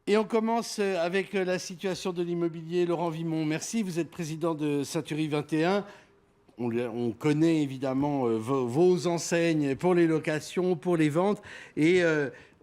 Et on commence avec la situation de l'immobilier. Laurent Vimont, merci. Vous êtes président de Century 21. On connaît évidemment vos enseignes pour les locations, pour les ventes. Et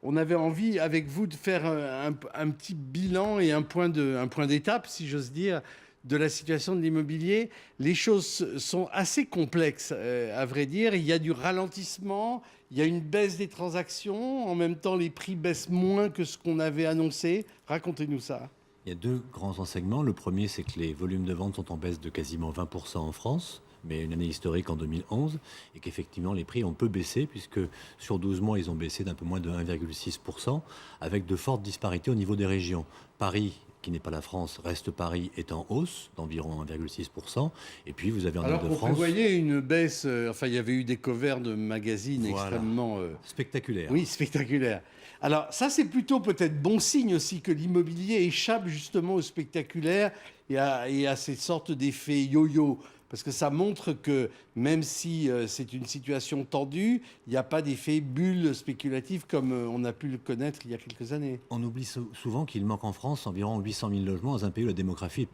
on avait envie avec vous de faire un petit bilan et un point d'étape, si j'ose dire, de la situation de l'immobilier. Les choses sont assez complexes, à vrai dire. Il y a du ralentissement, il y a une baisse des transactions. En même temps, les prix baissent moins que ce qu'on avait annoncé. Racontez-nous ça. Il y a deux grands enseignements. Le premier, c'est que les volumes de vente sont en baisse de quasiment 20% en France, mais une année historique en 2011, et qu'effectivement les prix ont peu baissé, puisque sur 12 mois, ils ont baissé d'un peu moins de 1,6%, avec de fortes disparités au niveau des régions. Paris, qui n'est pas la France, reste Paris, est en hausse d'environ 1,6%, et puis vous avez en Alors qu'on Ile-de-France... prévoyait une baisse, enfin il y avait eu des covers de magazines Voilà, extrêmement... spectaculaire. Oui, spectaculaires. Alors ça c'est plutôt peut-être bon signe aussi que l'immobilier échappe justement au spectaculaire et à ces sortes d'effets yo-yo. Parce que ça montre que même si c'est une situation tendue, il n'y a pas d'effet bulle spéculatif comme on a pu le connaître il y a quelques années. On oublie souvent qu'il manque en France environ 800 000 logements dans un pays où la démographie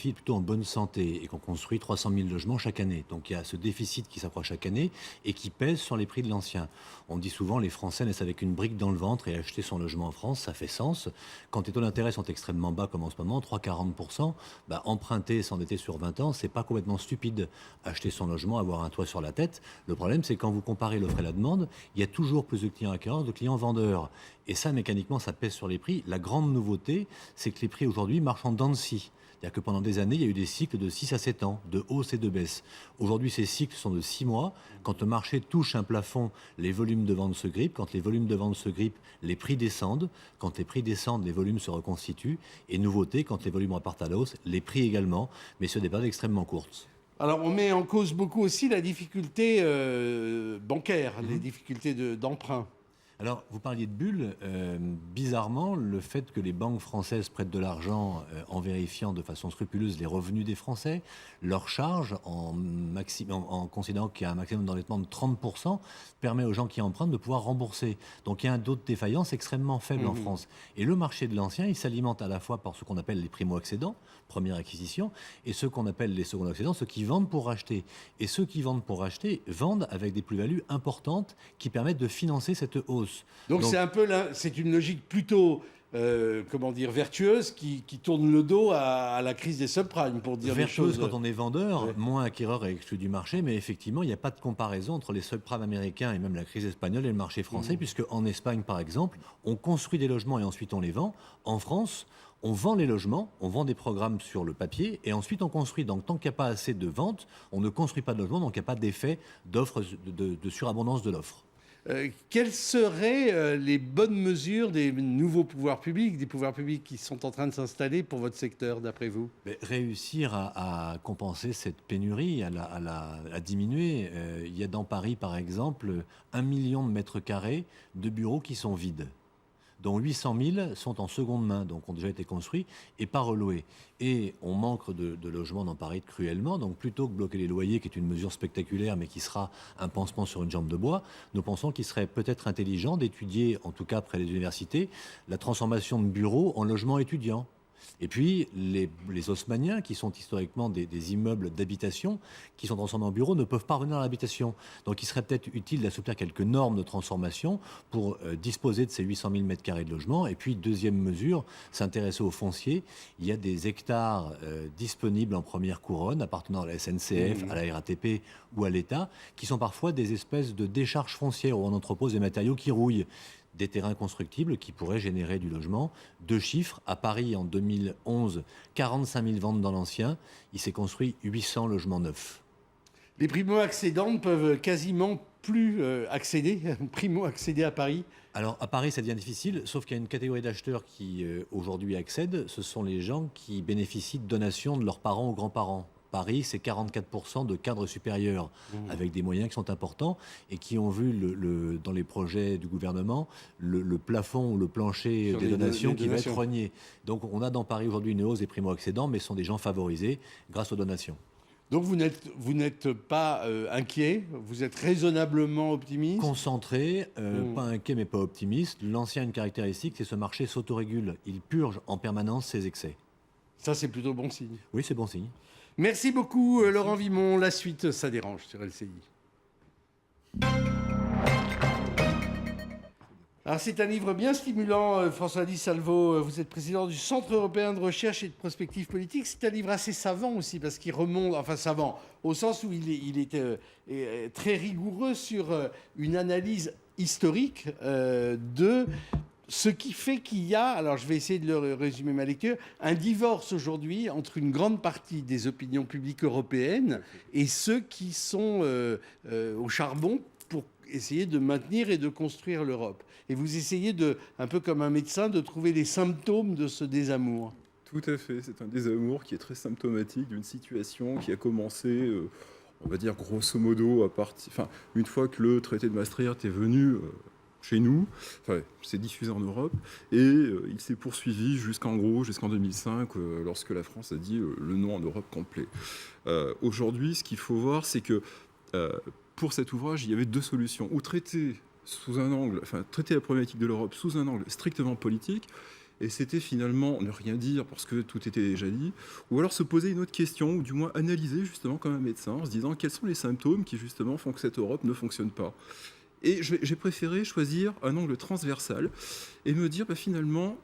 est plutôt en bonne santé et qu'on construit 300 000 logements chaque année. Donc il y a ce déficit qui s'accroît chaque année et qui pèse sur les prix de l'ancien. On dit souvent les Français naissent avec une brique dans le ventre et acheter son logement en France, ça fait sens. Quand les taux d'intérêt sont extrêmement bas comme en ce moment, 3,40%, emprunter, s'endetter sur 20 ans, c'est pas complètement stupide. Acheter son logement, avoir un toit sur la tête. Le problème, c'est quand vous comparez l'offre et la demande, il y a toujours plus de clients acquéreurs, de clients vendeurs. Et ça, mécaniquement, ça pèse sur les prix. La grande nouveauté, c'est que les prix aujourd'hui marchent en dents de scie. C'est-à-dire que pendant des années, il y a eu des cycles de 6 à 7 ans, de hausse et de baisse. Aujourd'hui, ces cycles sont de 6 mois. Quand le marché touche un plafond, les volumes de vente se grippent. Quand les volumes de vente se grippent, les prix descendent. Quand les prix descendent, les volumes se reconstituent. Et nouveauté, quand les volumes repartent à la hausse, les prix également, mais sur des périodes extrêmement courtes. Alors on met en cause beaucoup aussi la difficulté bancaire, les difficultés d'emprunt. Alors, vous parliez de bulles. Bizarrement, le fait que les banques françaises prêtent de l'argent en vérifiant de façon scrupuleuse les revenus des Français, leurs charges en considérant qu'il y a un maximum d'endettement de 30%, permet aux gens qui empruntent de pouvoir rembourser. Donc il y a un taux de défaillance extrêmement faible en France. Et le marché de l'ancien, il s'alimente à la fois par ce qu'on appelle les primo-accédants, première acquisition, et ceux qu'on appelle les secondes-accédants, ceux qui vendent pour racheter. Et ceux qui vendent pour racheter vendent avec des plus-values importantes qui permettent de financer cette hausse. Donc c'est un peu c'est une logique plutôt comment dire vertueuse qui tourne le dos à la crise des subprimes pour dire Vertueuse les choses. quand on est vendeur, Ouais. moins acquéreur et exclu du marché, mais effectivement, il n'y a pas de comparaison entre les subprimes américains et même la crise espagnole et le marché français, puisque en Espagne, par exemple, on construit des logements et ensuite on les vend. En France, on vend les logements, on vend des programmes sur le papier et ensuite on construit. Donc tant qu'il n'y a pas assez de ventes, on ne construit pas de logements, donc il n'y a pas d'effet d'offre, de surabondance de l'offre. Quelles seraient les bonnes mesures des nouveaux pouvoirs publics, des pouvoirs publics qui sont en train de s'installer pour votre secteur, d'après vous? Mais réussir à compenser cette pénurie, à diminuer. Il y a dans Paris, par exemple, 1 million de mètres carrés de bureaux qui sont vides, dont 800 000 sont en seconde main, donc ont déjà été construits et pas reloués. Et on manque de logements dans Paris cruellement, donc plutôt que bloquer les loyers, qui est une mesure spectaculaire, mais qui sera un pansement sur une jambe de bois, nous pensons qu'il serait peut-être intelligent d'étudier, en tout cas près des universités, la transformation de bureaux en logements étudiants. Et puis, les haussmanniens, qui sont historiquement des immeubles d'habitation, qui sont transformés en bureaux, ne peuvent pas revenir dans l'habitation. Donc, il serait peut-être utile d'assouplir quelques normes de transformation pour disposer de ces 800 000 mètres carrés de logement. Et puis, deuxième mesure, s'intéresser au foncier. Il y a des hectares disponibles en première couronne, appartenant à la SNCF, à la RATP ou à l'État, qui sont parfois des espèces de décharges foncières où on entrepose des matériaux qui rouillent. Des terrains constructibles qui pourraient générer du logement. Deux chiffres, à Paris en 2011, 45 000 ventes dans l'ancien, il s'est construit 800 logements neufs. Les primo-accédants ne peuvent quasiment plus primo-accéder à Paris. Alors à Paris ça devient difficile, sauf qu'il y a une catégorie d'acheteurs qui aujourd'hui accèdent, ce sont les gens qui bénéficient de donations de leurs parents ou grands-parents. Paris, c'est 44% de cadres supérieurs, avec des moyens qui sont importants et qui ont vu dans les projets du gouvernement le plafond ou le plancher Sur des donations qui va être donations. rogné. Donc on a dans Paris aujourd'hui une hausse des primo-accédants, mais ce sont des gens favorisés grâce aux donations. Donc vous n'êtes pas inquiet, vous êtes raisonnablement optimiste. Concentré, pas inquiet mais pas optimiste. L'ancienne caractéristique, c'est que ce marché s'autorégule. Il purge en permanence ses excès. Ça, c'est plutôt bon signe. Oui, c'est bon signe. Merci beaucoup, Laurent Vimont. La suite, ça dérange sur LCI. Alors, c'est un livre bien stimulant, François Di Salvo. Vous êtes président du Centre européen de recherche et de prospective politique. C'est un livre assez savant aussi, parce qu'il remonte, enfin savant, au sens où il est très rigoureux sur une analyse historique de ce qui fait qu'il y a, alors je vais essayer de le résumer ma lecture, un divorce aujourd'hui entre une grande partie des opinions publiques européennes et ceux qui sont au charbon pour essayer de maintenir et de construire l'Europe. Et vous essayez, un peu comme un médecin, de trouver les symptômes de ce désamour. Tout à fait, c'est un désamour qui est très symptomatique d'une situation qui a commencé, on va dire grosso modo, une fois que le traité de Maastricht est venu chez nous, c'est diffusé en Europe, et il s'est poursuivi jusqu'en 2005, lorsque la France a dit le non en Europe complet. Aujourd'hui, ce qu'il faut voir, c'est que pour cet ouvrage, il y avait deux solutions. Ou traiter la problématique de l'Europe sous un angle strictement politique, et c'était finalement ne rien dire parce que tout était déjà dit, ou alors se poser une autre question, ou du moins analyser justement comme un médecin, en se disant quels sont les symptômes qui justement font que cette Europe ne fonctionne pas. Et j'ai préféré choisir un angle transversal et me dire finalement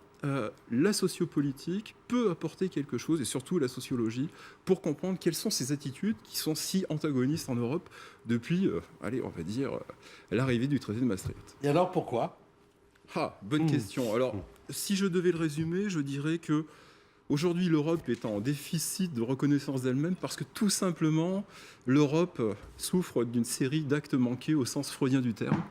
la sociopolitique peut apporter quelque chose, et surtout la sociologie, pour comprendre quelles sont ces attitudes qui sont si antagonistes en Europe depuis, on va dire, l'arrivée du traité de Maastricht. Et alors pourquoi ? Bonne question. Alors, si je devais le résumer, je dirais que aujourd'hui, l'Europe est en déficit de reconnaissance d'elle-même parce que tout simplement, l'Europe souffre d'une série d'actes manqués au sens freudien du terme.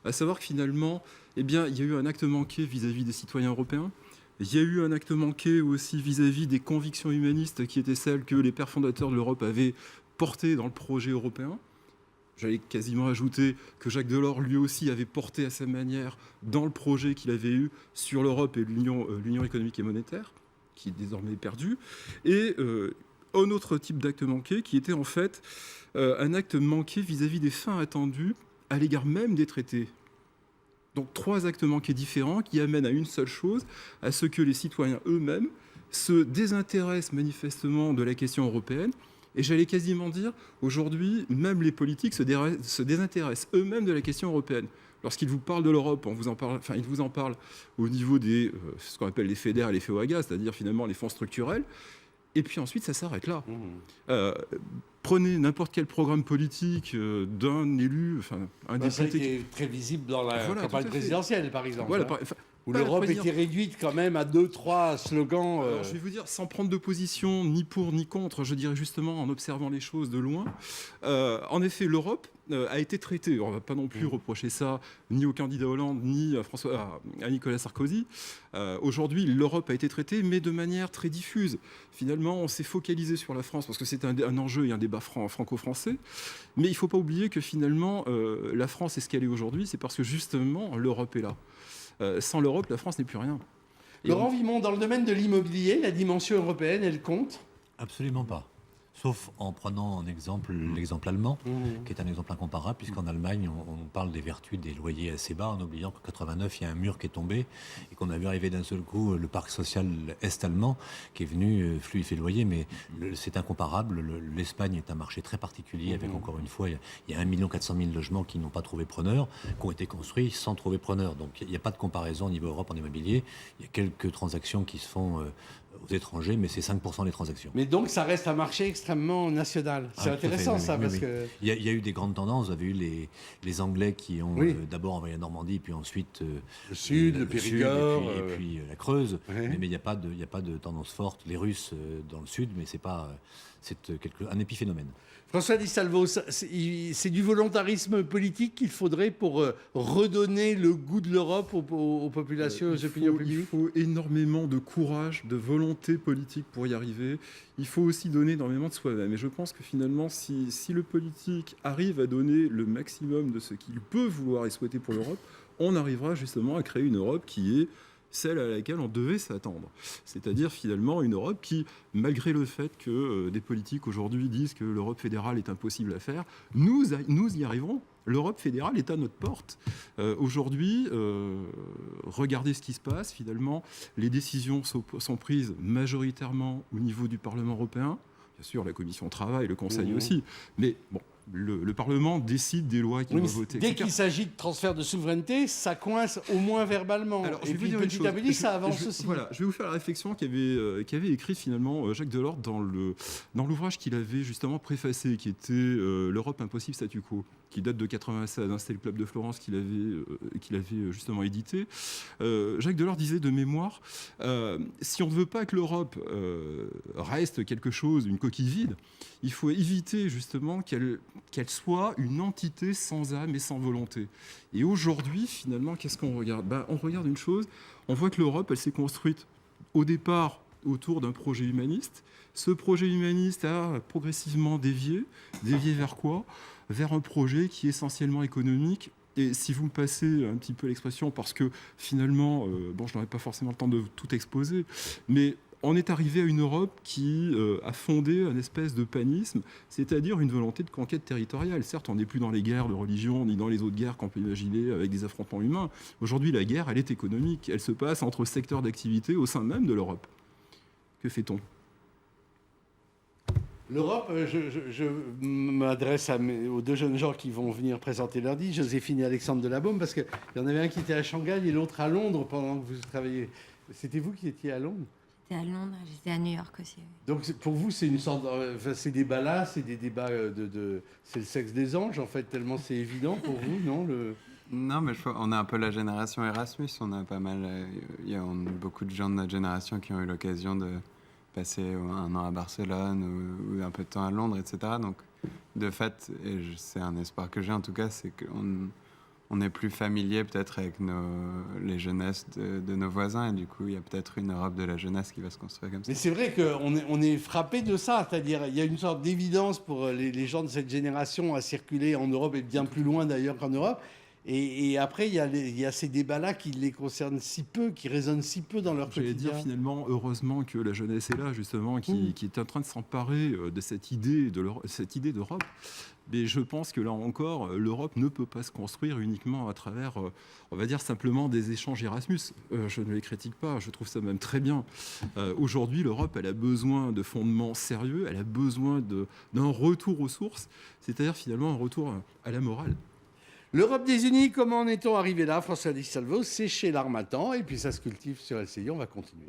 À savoir que finalement, il y a eu un acte manqué vis-à-vis des citoyens européens. Il y a eu un acte manqué aussi vis-à-vis des convictions humanistes qui étaient celles que les pères fondateurs de l'Europe avaient portées dans le projet européen. J'allais quasiment ajouter que Jacques Delors, lui aussi, avait porté à sa manière dans le projet qu'il avait eu sur l'Europe et l'Union économique et monétaire, qui est désormais perdue. Et un autre type d'acte manqué qui était en fait un acte manqué vis-à-vis des fins attendues à l'égard même des traités. Donc 3 actes manqués différents qui amènent à une seule chose, à ce que les citoyens eux-mêmes se désintéressent manifestement de la question européenne. Et j'allais quasiment dire, aujourd'hui, même les politiques se désintéressent eux-mêmes de la question européenne. Lorsqu'ils vous parlent de l'Europe, ils vous en parlent au niveau des ce qu'on appelle les FEDER et les FEOAGA, c'est-à-dire finalement les fonds structurels. Et puis ensuite, ça s'arrête là. Prenez n'importe quel programme politique d'un élu, un député. Ça a été très visible dans la campagne présidentielle, par exemple. Voilà, où l'Europe était réduite quand même à 2-3 slogans. Alors, je vais vous dire, sans prendre de position ni pour ni contre, je dirais justement en observant les choses de loin. En effet, l'Europe a été traitée. On ne va pas non plus reprocher ça ni au candidat Hollande, ni à Nicolas Sarkozy. Aujourd'hui, l'Europe a été traitée, mais de manière très diffuse. Finalement, on s'est focalisé sur la France parce que c'est un enjeu et un débat franco-français. Mais il ne faut pas oublier que finalement, la France est ce qu'elle est aujourd'hui, c'est parce que justement, l'Europe est là. Sans l'Europe, la France n'est plus rien. Laurent Vimont, dans le domaine de l'immobilier, la dimension européenne, elle compte ? Absolument pas. Sauf en prenant en exemple l'exemple allemand, qui est un exemple incomparable, puisqu'en Allemagne, on parle des vertus des loyers assez bas, en oubliant qu'en 89, il y a un mur qui est tombé, et qu'on a vu arriver d'un seul coup le parc social est-allemand, qui est venu fluidifier le loyer, mais c'est incomparable. L'Espagne est un marché très particulier, avec encore une fois, il y a 1 400 000 logements qui n'ont pas trouvé preneur, qui ont été construits sans trouver preneur. Donc il n'y a pas de comparaison au niveau Europe en immobilier. Il y a quelques transactions qui se font aux étrangers, mais c'est 5% des transactions. Mais donc, ça reste un marché extrêmement national. C'est intéressant, ça, parce que... Il y a eu des grandes tendances. Vous avez eu les Anglais qui ont d'abord envahi la Normandie, puis ensuite... le Sud, le Périgord... et puis la Creuse. Mais il n'y a pas de tendance forte. Les Russes dans le Sud, mais c'est un épiphénomène. François Di Salvo, c'est du volontarisme politique qu'il faudrait pour redonner le goût de l'Europe aux populations, aux opinions publiques. Il faut énormément de courage, de volonté politique pour y arriver. Il faut aussi donner énormément de soi-même. Et je pense que finalement, si le politique arrive à donner le maximum de ce qu'il peut vouloir et souhaiter pour l'Europe, on arrivera justement à créer une Europe qui est celle à laquelle on devait s'attendre. C'est-à-dire finalement une Europe qui, malgré le fait que des politiques aujourd'hui disent que l'Europe fédérale est impossible à faire, nous y arriverons. L'Europe fédérale est à notre porte. Aujourd'hui, regardez ce qui se passe. Finalement, les décisions sont prises majoritairement au niveau du Parlement européen. Bien sûr, la Commission travaille, le Conseil aussi. Mais bon, le Parlement décide des lois qu'il va voter. Dès qu'il s'agit de transfert de souveraineté, ça coince au moins verbalement. Alors, et puis petit à petit, ça avance aussi. Voilà, je vais vous faire la réflexion qu'avait écrite finalement Jacques Delors dans l'ouvrage qu'il avait justement préfacé, qui était L'Europe impossible statu quo, qui date de 96. C'était le Club de Florence qu'il avait justement édité. Jacques Delors disait de mémoire, si on ne veut pas que l'Europe reste quelque chose, une coquille vide, il faut éviter justement qu'elle soit une entité sans âme et sans volonté. Et aujourd'hui, finalement, qu'est-ce qu'on regarde ? On regarde une chose, on voit que l'Europe, elle s'est construite au départ autour d'un projet humaniste. Ce projet humaniste a progressivement dévié vers quoi ? Vers un projet qui est essentiellement économique. Et si vous me passez un petit peu l'expression, parce que finalement, je n'aurai pas forcément le temps de tout exposer, mais on est arrivé à une Europe qui a fondé un espèce de panisme, c'est-à-dire une volonté de conquête territoriale. Certes, on n'est plus dans les guerres de religion, ni dans les autres guerres qu'on peut imaginer avec des affrontements humains. Aujourd'hui, la guerre, elle est économique. Elle se passe entre secteurs d'activité au sein même de l'Europe. Que fait-on ? L'Europe, je m'adresse aux deux jeunes gens qui vont venir présenter lundi, Joséphine et Alexandre Delabaume, parce qu'il y en avait un qui était à Shanghai et l'autre à Londres pendant que vous travailliez. C'était vous qui étiez à Londres ? J'étais à Londres, j'étais à New York aussi. Oui. Donc pour vous, c'est une sorte, ces débats-là, c'est des débats c'est le sexe des anges en fait, tellement c'est évident pour vous, non Non, mais on est un peu la génération Erasmus. On a pas mal, il y a beaucoup de gens de notre génération qui ont eu l'occasion de passer un an à Barcelone ou un peu de temps à Londres, etc. Donc, de fait, et c'est un espoir que j'ai en tout cas, c'est qu'on est plus familier peut-être avec les jeunesses de nos voisins, et du coup il y a peut-être une Europe de la jeunesse qui va se construire comme ça. Mais c'est vrai qu'on est frappé de ça, c'est-à-dire il y a une sorte d'évidence pour les gens de cette génération à circuler en Europe et bien plus loin d'ailleurs qu'en Europe. Et après, il y a ces débats-là qui les concernent si peu, qui résonnent si peu dans leur quotidien. J'allais dire finalement, heureusement que la jeunesse est là, justement, qui est en train de s'emparer de cette idée d'Europe. Mais je pense que là encore, l'Europe ne peut pas se construire uniquement à travers, on va dire simplement des échanges Erasmus. Je ne les critique pas, je trouve ça même très bien. Aujourd'hui, l'Europe, elle a besoin de fondements sérieux, elle a besoin d'un retour aux sources, c'est-à-dire finalement un retour à la morale. L'Europe des Unis, comment en est-on arrivé là ? François Di Salvo, c'est chez l'Harmattan, et puis ça se cultive sur LCI, on va continuer.